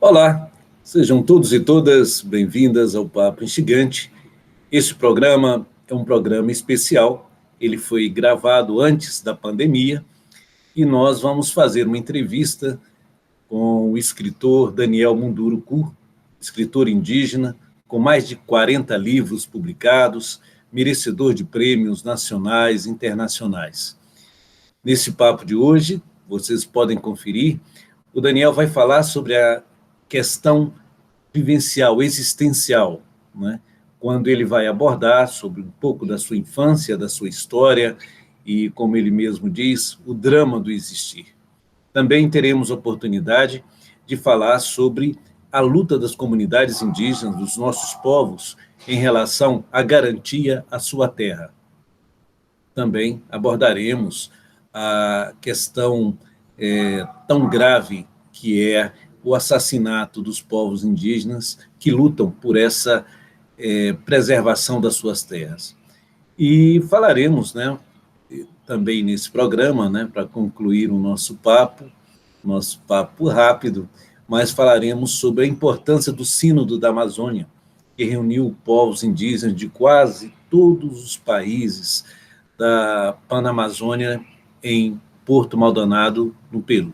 Olá, sejam todos e todas bem-vindas ao Papo Instigante. Este programa é um programa especial, ele foi gravado antes da pandemia e nós vamos fazer uma entrevista com o escritor Daniel Munduruku, escritor indígena, com mais de 40 livros publicados, merecedor de prêmios nacionais e internacionais. Nesse papo de hoje, vocês podem conferir, o Daniel vai falar sobre a questão vivencial, existencial, né? Quando ele vai abordar sobre um pouco da sua infância, da sua história e, como ele mesmo diz, o drama do existir. Também teremos oportunidade de falar sobre a luta das comunidades indígenas, dos nossos povos, em relação à garantia à sua terra. Também abordaremos a questão tão grave que é o assassinato dos povos indígenas que lutam por essa preservação das suas terras. E falaremos, também nesse programa, para concluir o nosso papo rápido, mas falaremos sobre a importância do Sínodo da Amazônia, que reuniu povos indígenas de quase todos os países da Panamazônia em Porto Maldonado, no Peru.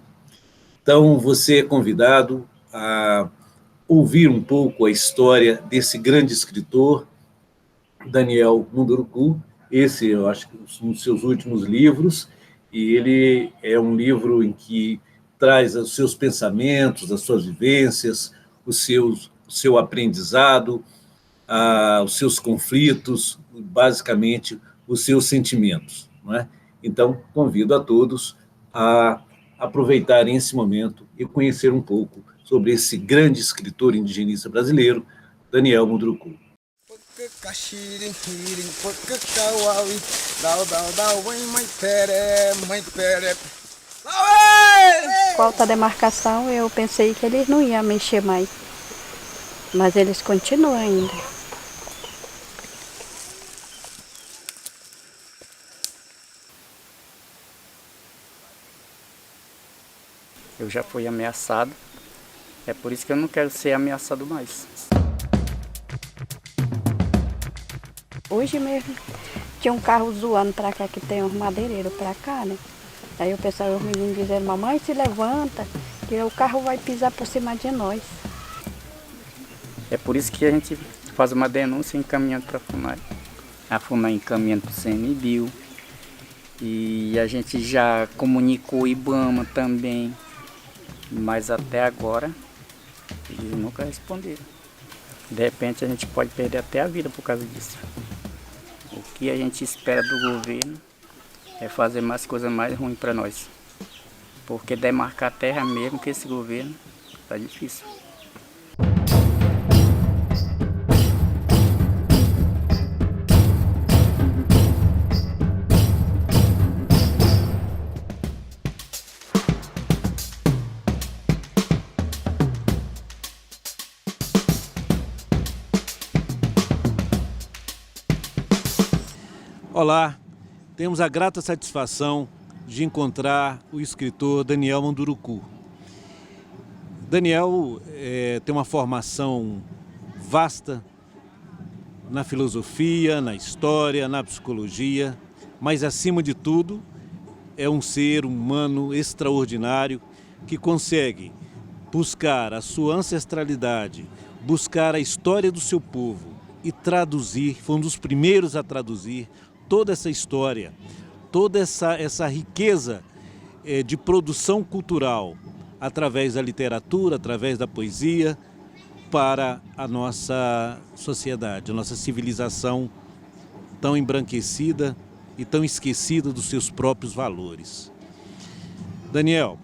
Então, você é convidado a ouvir um pouco a história desse grande escritor, Daniel Munduruku. Esse, eu acho que são os seus últimos livros, e ele é um livro em que traz os seus pensamentos, as suas vivências, o seu aprendizado, os seus conflitos, basicamente os seus sentimentos, não é? Então, convido a todos a aproveitarem esse momento e conhecer um pouco sobre esse grande escritor indigenista brasileiro, Daniel Munduruku. Quanto à demarcação, eu pensei que eles não iam mexer mais, mas eles continuam ainda. Eu já fui ameaçado, é por isso que eu não quero ser ameaçado mais. Hoje mesmo tinha um carro zoando para cá, que tem uns madeireiros para cá, né? Aí o pessoal, os meninos dizendo, mamãe, se levanta, que o carro vai pisar por cima de nós. É por isso que a gente faz uma denúncia encaminhando para a FUNAI. A FUNAI encaminhando para o CNBio. E a gente já comunicou o IBAMA também. Mas até agora, eles nunca responderam. De repente a gente pode perder até a vida por causa disso. O que a gente espera do governo é fazer mais coisas mais ruins para nós. Porque demarcar a terra mesmo que esse governo está difícil. Olá, temos a grata satisfação de encontrar o escritor Daniel Munduruku. Daniel tem uma formação vasta na filosofia, na história, na psicologia, mas acima de tudo é um ser humano extraordinário que consegue buscar a sua ancestralidade, buscar a história do seu povo e traduzir, foi um dos primeiros a traduzir toda essa história, toda essa riqueza de produção cultural através da literatura, através da poesia, para a nossa sociedade, a nossa civilização tão embranquecida e tão esquecida dos seus próprios valores. Daniel,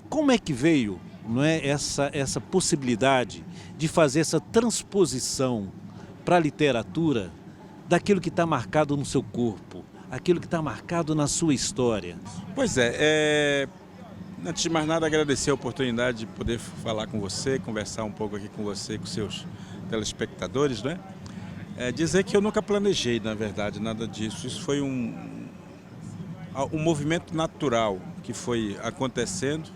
como é que veio, não é, essa possibilidade de fazer essa transposição para a literatura daquilo que está marcado no seu corpo, aquilo que está marcado na sua história? Pois antes de mais nada, agradecer a oportunidade de poder falar com você, conversar um pouco aqui com você e com seus telespectadores, né? Dizer que eu nunca planejei, na verdade, nada disso. Isso foi um movimento natural que foi acontecendo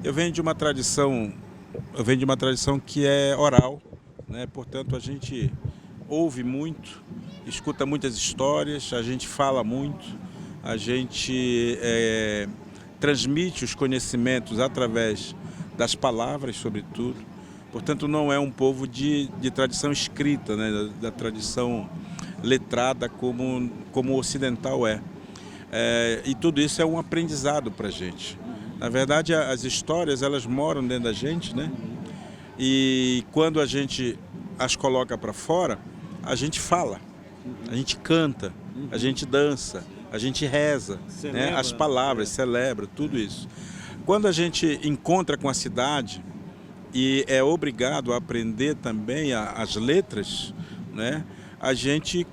Eu venho de uma tradição que é oral, né? Portanto, a gente ouve muito, escuta muitas histórias, a gente fala muito, a gente transmite os conhecimentos através das palavras, sobretudo. Portanto, não é um povo de tradição escrita, né? Da tradição letrada como o ocidental é. E tudo isso é um aprendizado para a gente. Na verdade, as histórias, elas moram dentro da gente, né? E quando a gente as coloca para fora, a gente fala, a gente canta, a gente dança, a gente reza, né? As palavras, celebra, tudo isso. Quando a gente encontra com a cidade e é obrigado a aprender também as letras, né? A gente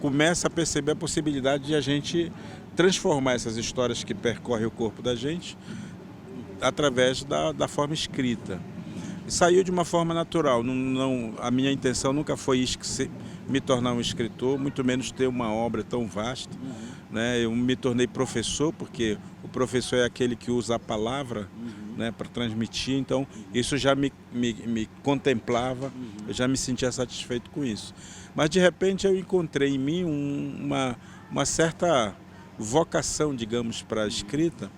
começa a perceber a possibilidade de a gente transformar essas histórias que percorrem o corpo da gente através da forma escrita. E saiu de uma forma natural. A minha intenção nunca foi me tornar um escritor, muito menos ter uma obra tão vasta. Né? Eu me tornei professor, porque o professor é aquele que usa a palavra, né, para transmitir, então isso já me contemplava, eu já me sentia satisfeito com isso. Mas de repente eu encontrei em mim uma certa vocação, digamos, para a escrita,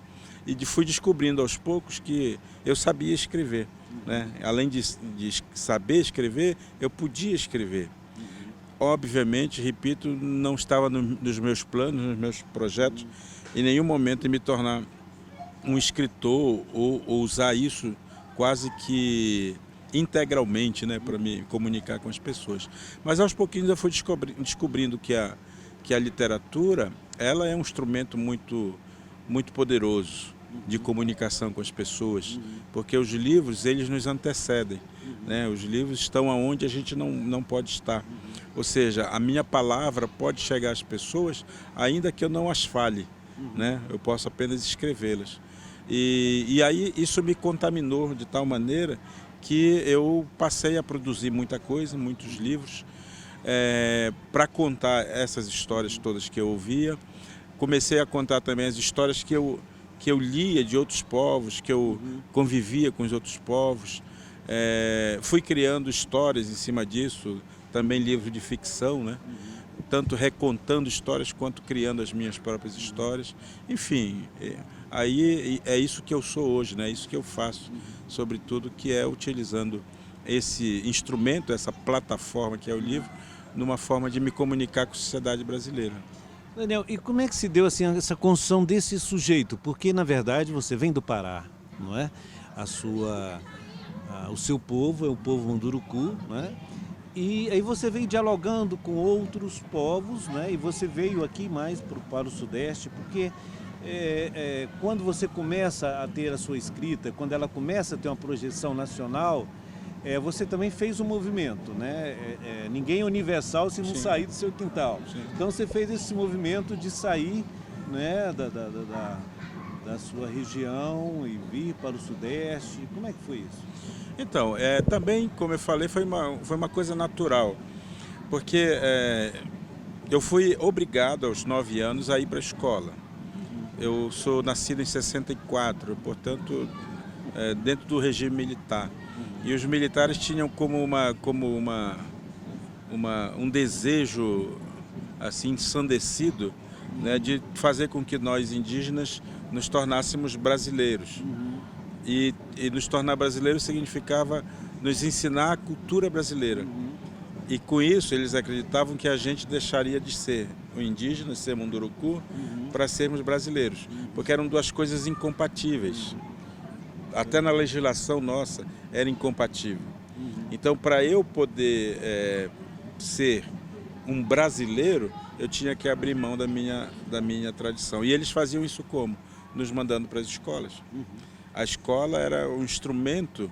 e fui descobrindo aos poucos que eu sabia escrever, né? Além de saber escrever, eu podia escrever. Obviamente, repito, não estava nos meus planos, nos meus projetos, em nenhum momento me tornar um escritor ou usar isso quase que integralmente, né, para me comunicar com as pessoas. Mas aos pouquinhos eu fui descobrindo que a literatura, ela é um instrumento muito, muito poderoso de comunicação com as pessoas, porque os livros, eles nos antecedem, né? Os livros estão aonde a gente não pode estar. Ou seja, a minha palavra pode chegar às pessoas, ainda que eu não as fale, né? Eu posso apenas escrevê-las. E aí isso me contaminou de tal maneira que eu passei a produzir muita coisa, muitos livros, para contar essas histórias todas que eu ouvia. Comecei a contar também as histórias que eu lia de outros povos, que eu convivia com os outros povos. Fui criando histórias em cima disso, também livro de ficção, né? Tanto recontando histórias quanto criando as minhas próprias histórias. Enfim, aí é isso que eu sou hoje, né? É isso que eu faço, sobretudo, que é utilizando esse instrumento, essa plataforma que é o livro, numa forma de me comunicar com a sociedade brasileira. Daniel, e como é que se deu assim, essa construção desse sujeito? Porque, na verdade, você vem do Pará, não é? O seu povo é o povo Munduruku, não é? E aí você veio dialogando com outros povos, né? E você veio aqui mais para o Sudeste, porque quando você começa a ter a sua escrita, quando ela começa a ter uma projeção nacional, você também fez um movimento, né? Ninguém é universal se não Sim. sair do seu quintal. Sim. Então você fez esse movimento de sair, né, da sua região e vir para o Sudeste. Como é que foi isso? Então, também, como eu falei, foi uma coisa natural, porque eu fui obrigado aos 9 anos a ir para a escola. Eu sou nascido em 64, portanto, dentro do regime militar. E os militares tinham como um desejo assim ensandecido, né, de fazer com que nós indígenas nos tornássemos brasileiros. E nos tornar brasileiros significava nos ensinar a cultura brasileira. E com isso eles acreditavam que a gente deixaria de ser o indígena, ser Munduruku, para sermos brasileiros, porque eram duas coisas incompatíveis. Até na legislação nossa era incompatível. Então, para eu poder ser um brasileiro, eu tinha que abrir mão da minha tradição. E eles faziam isso como? Nos mandando para as escolas. A escola era um instrumento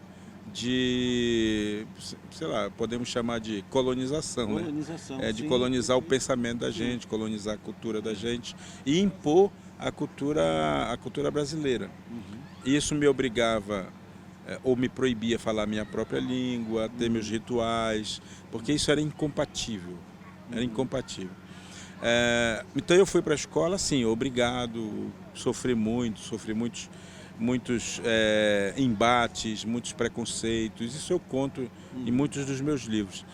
de, sei lá, podemos chamar de colonização, né? De colonizar o pensamento da gente, colonizar a cultura da gente e impor a cultura brasileira. Isso me obrigava ou me proibia falar a minha própria língua, ter meus rituais, porque isso era incompatível. Era incompatível. Então eu fui para a escola, sim, obrigado, sofri muitos muitos embates, muitos preconceitos. Isso eu conto em muitos dos meus livros.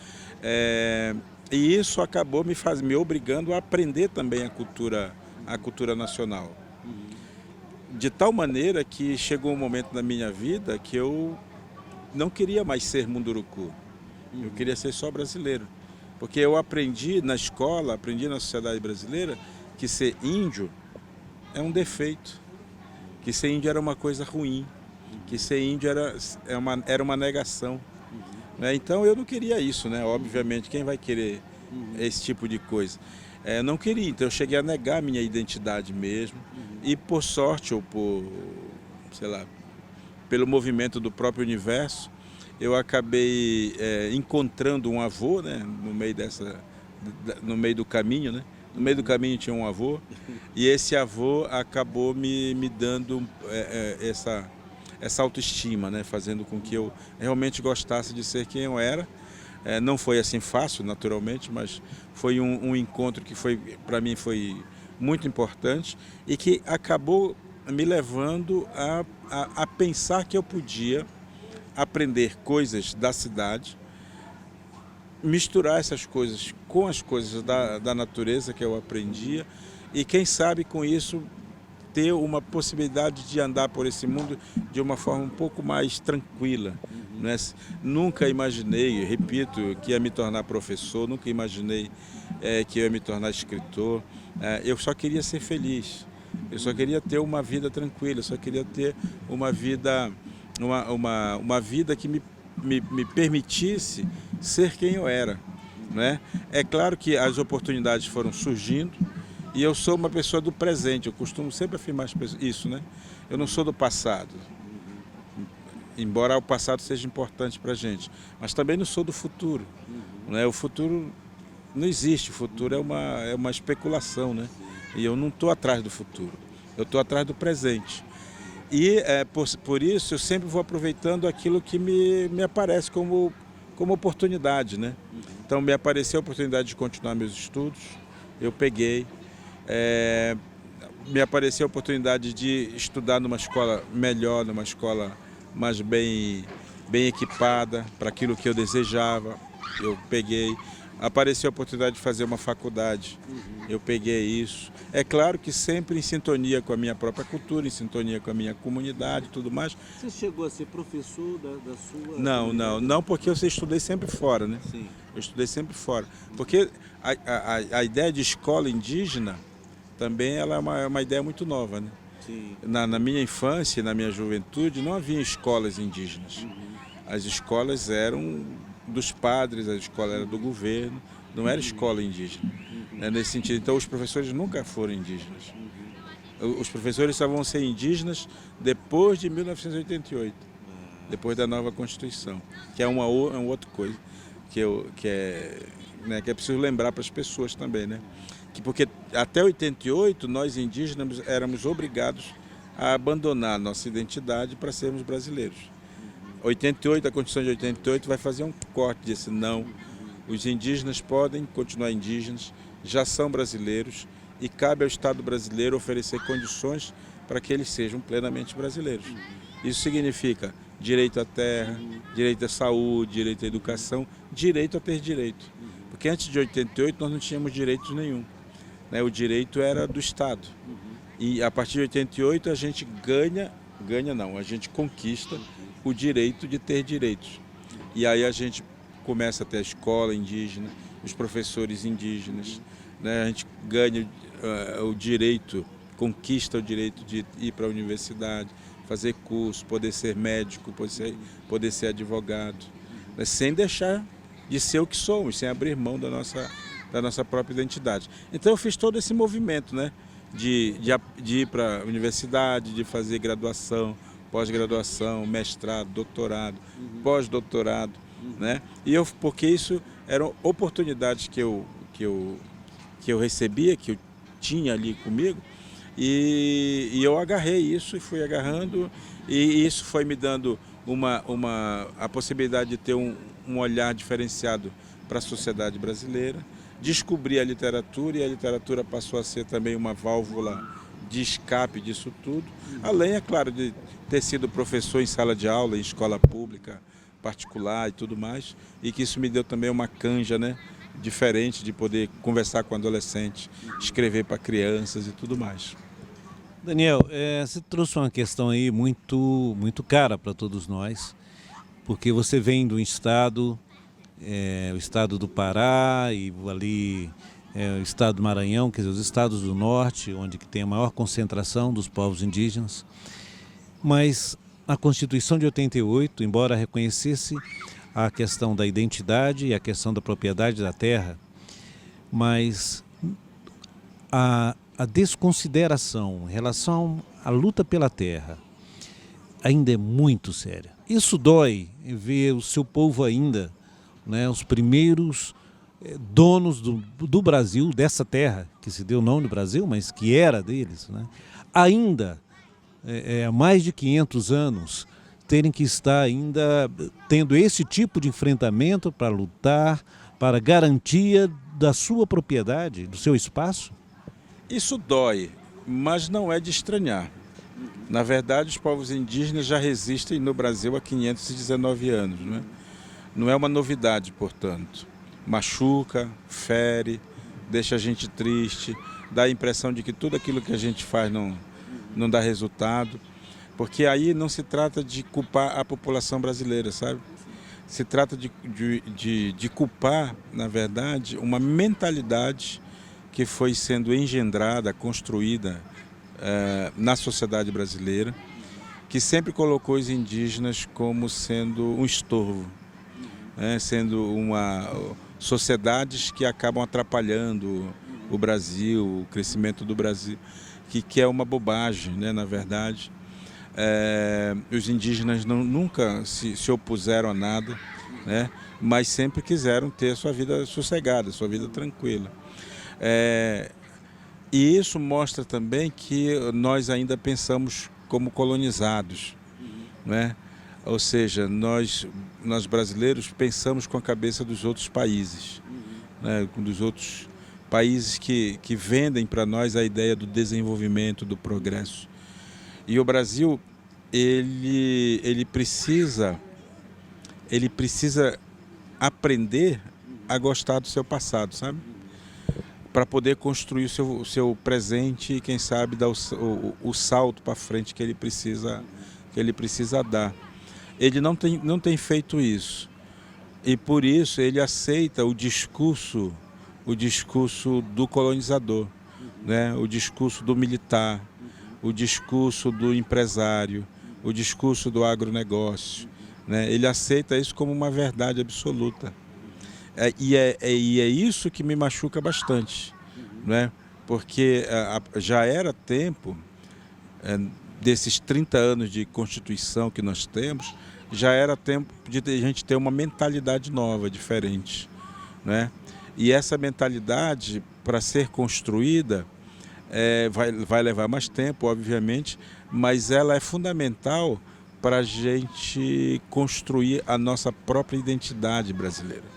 E isso acabou me obrigando a aprender também a cultura nacional. De tal maneira que chegou um momento na minha vida que eu não queria mais ser munduruku. Eu queria ser só brasileiro. Porque eu aprendi na escola, aprendi na sociedade brasileira, que ser índio é um defeito. Que ser índio era uma coisa ruim. Que ser índio era uma negação. Então eu não queria isso, né? Obviamente, quem vai querer esse tipo de coisa? Eu não queria, então eu cheguei a negar a minha identidade mesmo. E por sorte, ou sei lá, pelo movimento do próprio universo, eu acabei encontrando um avô, né? No meio do caminho, né? No meio do caminho tinha um avô, e esse avô acabou me dando essa autoestima, né? Fazendo com que eu realmente gostasse de ser quem eu era. Não foi assim fácil, naturalmente, mas foi um encontro que para mim foi muito importante e que acabou me levando a pensar que eu podia aprender coisas da cidade, misturar essas coisas com as coisas da natureza que eu aprendia e, quem sabe, com isso ter uma possibilidade de andar por esse mundo de uma forma um pouco mais tranquila. Né? Nunca imaginei, repito, que ia me tornar professor, nunca imaginei que eu ia me tornar escritor. Eu só queria ser feliz, eu só queria ter uma vida tranquila, eu só queria ter uma vida que me permitisse ser quem eu era. Né? É claro que as oportunidades foram surgindo, e eu sou uma pessoa do presente, eu costumo sempre afirmar isso, né? Eu não sou do passado, embora o passado seja importante para a gente, mas também não sou do futuro. Né? O futuro não existe, o futuro é uma especulação, né? E eu não estou atrás do futuro, eu estou atrás do presente. E por isso eu sempre vou aproveitando aquilo que me aparece como oportunidade, né? Então me apareceu a oportunidade de continuar meus estudos, eu peguei. Me apareceu a oportunidade de estudar numa escola melhor, numa escola mais bem equipada para aquilo que eu desejava, eu peguei. Apareceu a oportunidade de fazer uma faculdade, eu peguei isso. É claro que sempre em sintonia com a minha própria cultura, em sintonia com a minha comunidade e tudo mais. Você chegou a ser professor da sua... Não, porque eu estudei sempre fora, né? Sim. Eu estudei sempre fora. Porque a ideia de escola indígena também ela é uma ideia muito nova, né? Sim. Na minha infância e na minha juventude não havia escolas indígenas. As escolas eram dos padres, a escola era do governo, não era escola indígena. Nesse sentido, então os professores nunca foram indígenas. Os professores só vão ser indígenas depois de 1988, depois da nova Constituição, que é uma outra coisa que é preciso lembrar para as pessoas também, né? Porque até 88 nós indígenas éramos obrigados a abandonar nossa identidade para sermos brasileiros. 88, a Constituição de 88 vai fazer um corte desse não. Os indígenas podem continuar indígenas, já são brasileiros e cabe ao Estado brasileiro oferecer condições para que eles sejam plenamente brasileiros. Isso significa direito à terra, direito à saúde, direito à educação, direito a ter direito. Porque antes de 88 nós não tínhamos direito nenhum. Né? O direito era do Estado. E a partir de 88 a gente a gente conquista o direito de ter direitos. E aí a gente começa a ter a escola indígena, os professores indígenas, né? A gente ganha o direito, conquista o direito de ir para a universidade, fazer curso, poder ser médico, poder ser advogado, né? Sem deixar de ser o que somos, sem abrir mão da nossa própria identidade. Então eu fiz todo esse movimento, né? De ir para a universidade, de fazer graduação, pós-graduação, mestrado, doutorado, pós-doutorado, né? Porque isso eram oportunidades que eu recebia, que eu tinha ali comigo, e eu agarrei isso e fui agarrando, e isso foi me dando a possibilidade de ter um olhar diferenciado para a sociedade brasileira. Descobri a literatura, e a literatura passou a ser também uma válvula de escape disso tudo, além, é claro, de ter sido professor em sala de aula, em escola pública, particular e tudo mais, e que isso me deu também uma canja, né, diferente de poder conversar com adolescentes, escrever para crianças e tudo mais. Daniel, você trouxe uma questão aí muito cara para todos nós, porque você vem do estado, o estado do Pará e ali o estado do Maranhão, quer dizer, os estados do norte, onde que tem a maior concentração dos povos indígenas, mas a Constituição de 88, embora reconhecesse a questão da identidade e a questão da propriedade da terra, mas a desconsideração em relação à luta pela terra ainda é muito séria. Isso dói em ver o seu povo ainda, né, os primeiros donos do Brasil, dessa terra, que se deu não do Brasil, mas que era deles, né, ainda, há mais de 500 anos, terem que estar ainda tendo esse tipo de enfrentamento para lutar, para garantia da sua propriedade, do seu espaço? Isso dói, mas não é de estranhar. Na verdade, os povos indígenas já resistem no Brasil há 519 anos, né? Não é uma novidade, portanto. Machuca, fere, deixa a gente triste, dá a impressão de que tudo aquilo que a gente faz não dá resultado. Porque aí não se trata de culpar a população brasileira, sabe? Se trata de culpar, na verdade, uma mentalidade que foi sendo engendrada, construída na sociedade brasileira, que sempre colocou os indígenas como sendo um estorvo, né? Sendo sociedades que acabam atrapalhando o Brasil, o crescimento do Brasil, que é uma bobagem, né, na verdade. Os indígenas nunca se opuseram a nada, né, mas sempre quiseram ter sua vida sossegada, sua vida tranquila. E isso mostra também que nós ainda pensamos como colonizados, né? Ou seja, nós brasileiros pensamos com a cabeça dos outros países, né? Dos outros países que vendem para nós a ideia do desenvolvimento, do progresso. E o Brasil, ele precisa aprender a gostar do seu passado, sabe? Para poder construir o seu presente e, quem sabe, dar o salto para frente que ele precisa dar. Ele não tem feito isso. E por isso ele aceita o discurso do colonizador, né? O discurso do militar, o discurso do empresário, o discurso do agronegócio, né? Ele aceita isso como uma verdade absoluta. E é isso que me machuca bastante, né? Porque já era tempo, desses 30 anos de Constituição que nós temos, já era tempo de a gente ter uma mentalidade nova, diferente, né? E essa mentalidade, para ser construída, vai levar mais tempo, obviamente, mas ela é fundamental para a gente construir a nossa própria identidade brasileira.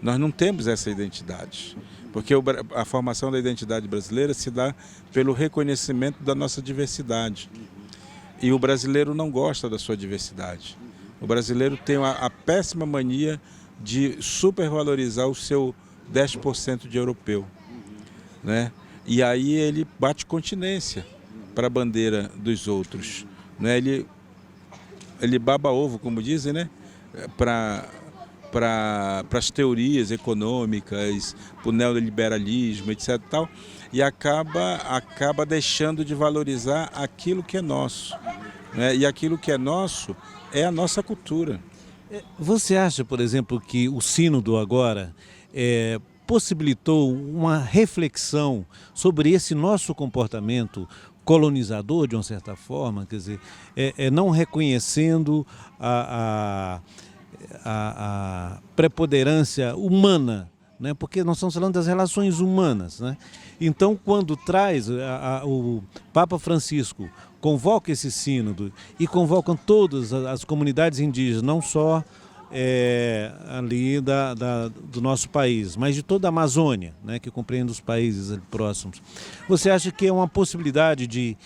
Nós não temos essa identidade, porque a formação da identidade brasileira se dá pelo reconhecimento da nossa diversidade. E o brasileiro não gosta da sua diversidade. O brasileiro tem a péssima mania de supervalorizar o seu 10% de europeu, né? E aí ele bate continência para a bandeira dos outros, né? Ele baba ovo, como dizem, né? Para as teorias econômicas, para o neoliberalismo, etc. Tal, e acaba deixando de valorizar aquilo que é nosso, né? E aquilo que é nosso é a nossa cultura. Você acha, por exemplo, que o Sínodo agora possibilitou uma reflexão sobre esse nosso comportamento colonizador, de uma certa forma, quer dizer, não reconhecendo a preponderância humana, né? Porque nós estamos falando das relações humanas, né? Então, quando traz o Papa Francisco, convoca esse sínodo e convocam todas as comunidades indígenas, não só ali do nosso país, mas de toda a Amazônia, né, que compreende os países ali próximos. Você acha que é uma possibilidade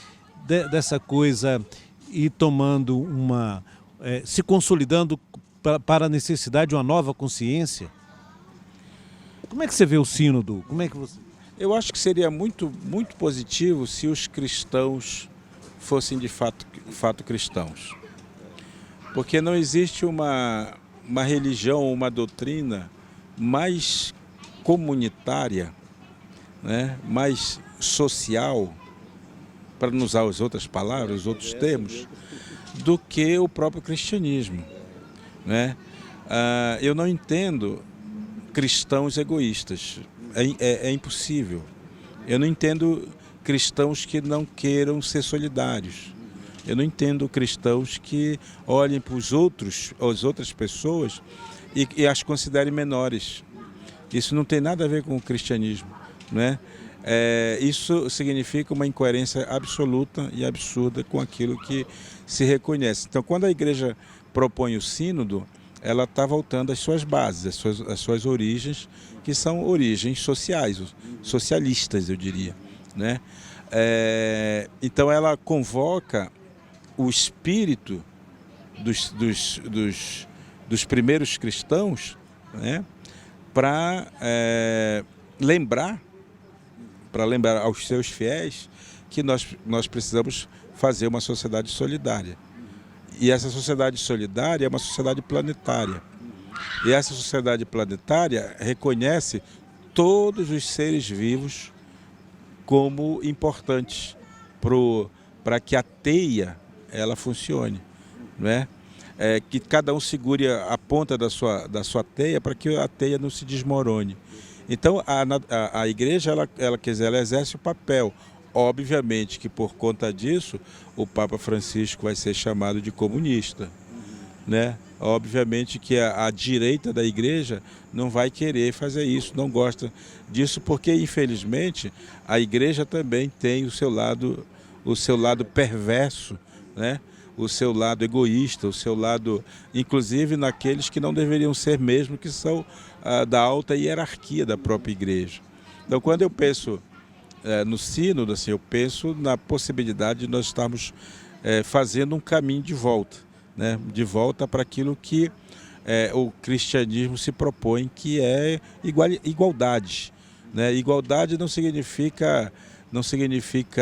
dessa coisa ir tomando se consolidando para a necessidade de uma nova consciência? Como é que você vê o sínodo? Como é que você... Eu acho que seria muito, muito positivo se os cristãos fossem de fato cristãos. Porque não existe uma religião, uma doutrina mais comunitária, né, mais social, para não usar as outras palavras, os outros termos, do que o próprio cristianismo, né? Eu não entendo cristãos egoístas, é impossível. Eu não entendo cristãos que não queiram ser solidários. Eu não entendo cristãos que olhem para as outras pessoas e as considerem menores. Isso não tem nada a ver com o cristianismo, né? Isso significa uma incoerência absoluta e absurda com aquilo que se reconhece. Então, quando a igreja propõe o sínodo, ela está voltando às suas bases, às suas origens, que são origens sociais, socialistas, eu diria, né? Então, ela convoca o espírito dos primeiros cristãos, né, para lembrar aos seus fiéis que nós precisamos fazer uma sociedade solidária. E essa sociedade solidária é uma sociedade planetária. E essa sociedade planetária reconhece todos os seres vivos como importantes para que a teia ela funcione, né? Que cada um segure a ponta da sua teia para que a teia não se desmorone. Então a igreja ela exerce o papel. Obviamente que por conta disso o Papa Francisco vai ser chamado de comunista, né? Obviamente que a direita da igreja não vai querer fazer isso, não gosta disso, porque infelizmente a igreja também tem o seu lado perverso, né? O seu lado egoísta, o seu lado, inclusive naqueles que não deveriam ser mesmo, que são da alta hierarquia da própria igreja. Então, quando eu penso no sínodo, assim, eu penso na possibilidade de nós estarmos fazendo um caminho de volta, né? De volta para aquilo que o cristianismo se propõe, que é igualdade, né? Igualdade não significa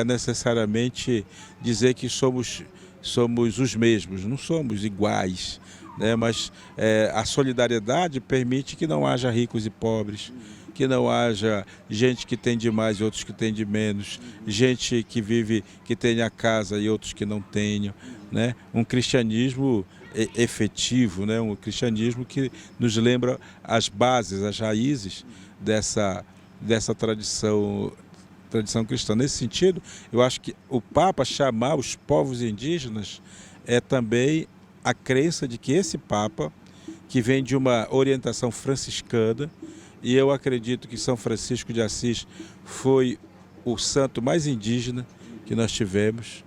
necessariamente dizer que somos os mesmos, não somos iguais, né? Mas a solidariedade permite que não haja ricos e pobres, que não haja gente que tem de mais e outros que tem de menos, gente que tenha casa e outros que não tenham, né? Um cristianismo efetivo, né? Um cristianismo que nos lembra as bases, as raízes dessa tradição cristã. Nesse sentido, eu acho que o Papa chamar os povos indígenas é também a crença de que esse Papa, que vem de uma orientação franciscana, e eu acredito que São Francisco de Assis foi o santo mais indígena que nós tivemos,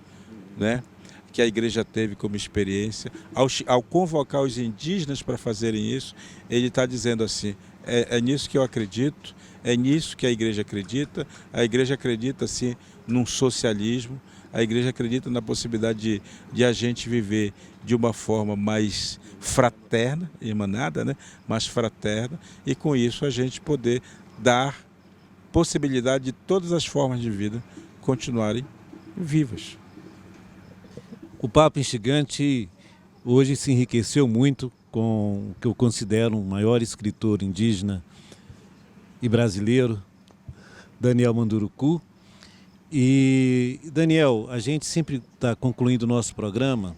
né? Que a igreja teve como experiência. Ao convocar os indígenas para fazerem isso, ele está dizendo assim, é nisso que eu acredito, é nisso que a igreja acredita sim num socialismo, a igreja acredita na possibilidade de a gente viver de uma forma mais fraterna, irmanada, né? Mais fraterna, e com isso a gente poder dar possibilidade de todas as formas de vida continuarem vivas. O Papa Instigante hoje se enriqueceu muito com o que eu considero o maior escritor indígena e brasileiro, Daniel Munduruku. E, Daniel, a gente sempre está concluindo o nosso programa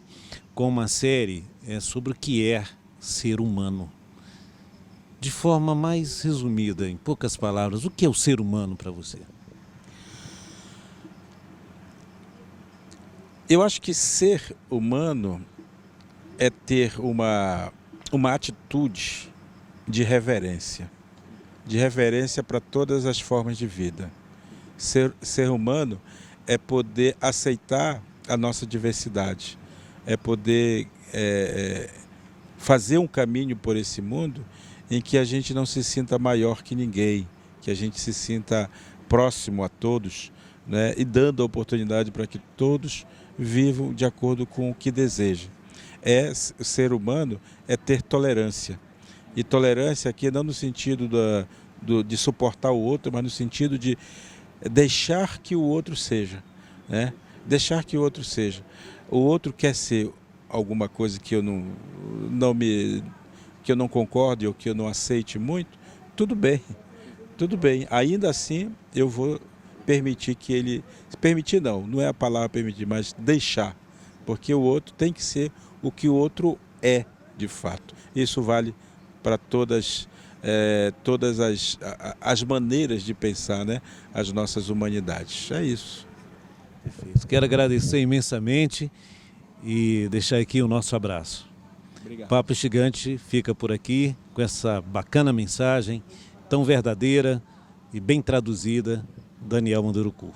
com uma série sobre o que é ser humano. De forma mais resumida, em poucas palavras, o que é o ser humano para você? Eu acho que ser humano é ter uma atitude de reverência para todas as formas de vida. Ser humano é poder aceitar a nossa diversidade, é poder fazer um caminho por esse mundo em que a gente não se sinta maior que ninguém, que a gente se sinta próximo a todos, né? E dando a oportunidade para que todos vivam de acordo com o que desejam. Ser humano é ter tolerância. E tolerância aqui não no sentido de suportar o outro, mas no sentido de deixar que o outro seja, né? Deixar que o outro seja. O outro quer ser alguma coisa que eu não concorde ou que eu não aceite muito, tudo bem. Tudo bem. Ainda assim, eu vou permitir que ele... Permitir não é a palavra permitir, mas deixar. Porque o outro tem que ser o que o outro é, de fato. Isso vale para todas as maneiras de pensar, né? As nossas humanidades. É isso. Perfeito. Quero agradecer imensamente e deixar aqui o nosso abraço. Obrigado. Papo Instigante fica por aqui com essa bacana mensagem, tão verdadeira e bem traduzida, Daniel Munduruku.